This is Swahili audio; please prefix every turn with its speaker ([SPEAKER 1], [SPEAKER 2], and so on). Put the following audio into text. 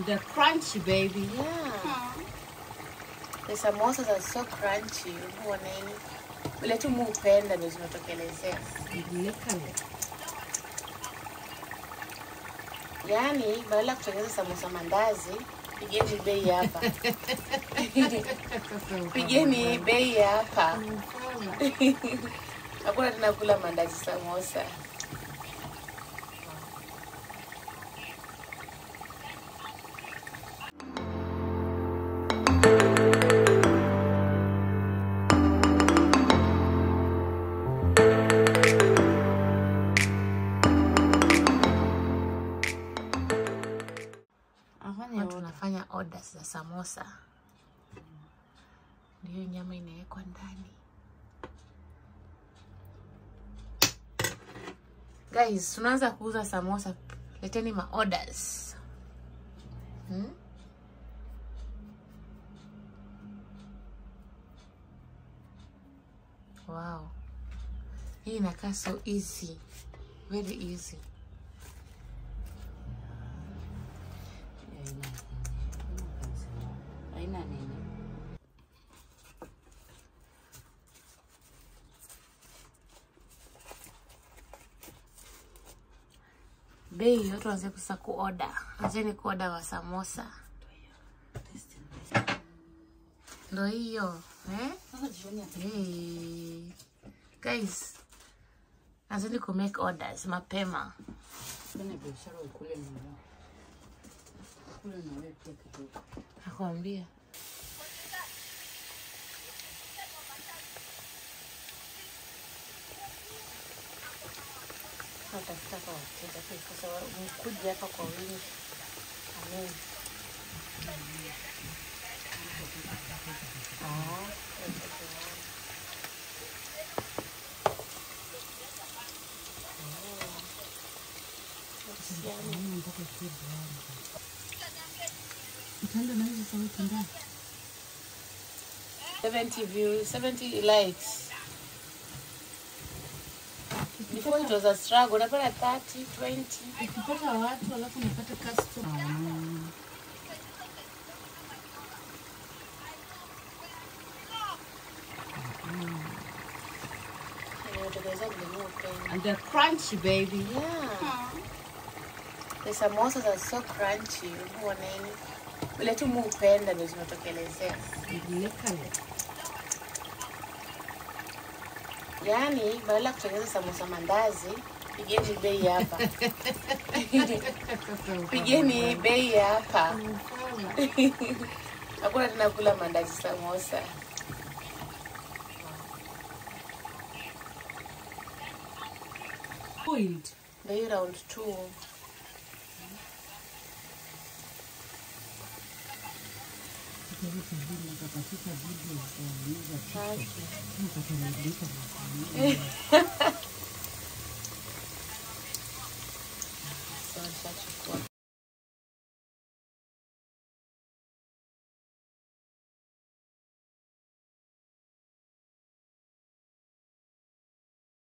[SPEAKER 1] And they're crunchy, baby.
[SPEAKER 2] Yeah. The samosas are so crunchy. Unaona vile tu muupenda ndio zinatokelezea. Yani badala ya kutengeneza samosa mandazi, pigeni bei hapa. Pigeni bei hapa. Hakuna tena kula mandazi samosa. Tunafanya orders za samosa. Ndio nyama inawekwa ndani. Guys, tunaanza kuuza samosa. Leteni ma orders. Wow. Hii inakaa so easy. Very easy. Bei watu waanze kusa kuorder. Anzeni kuorder wa samosa. Ndio hiyo, Hey. Guys, anzeni ku make orders mapema. Nakwambia. Natafuta kwa wateja kwa sababu mkuja hapa kwa wingi. Amen.
[SPEAKER 1] Utanda na hizo sauti ndani.
[SPEAKER 2] 70 views, 70 likes. Before it was a struggle, unapata 30, 20.
[SPEAKER 1] Ukipata watu alafu unapata customer.
[SPEAKER 2] And they're crunchy, baby.
[SPEAKER 1] Yeah.
[SPEAKER 2] The samosas are so crunchy. Unaona vile tu muupenda ndio zinatokelezea. Yani badala ya kutengeneza samosa mandazi, pigeni bei hapa. Pigeni bei hapa. Hakuna tena kula mandazi samosa.
[SPEAKER 1] Boiled.
[SPEAKER 2] Bei round 2.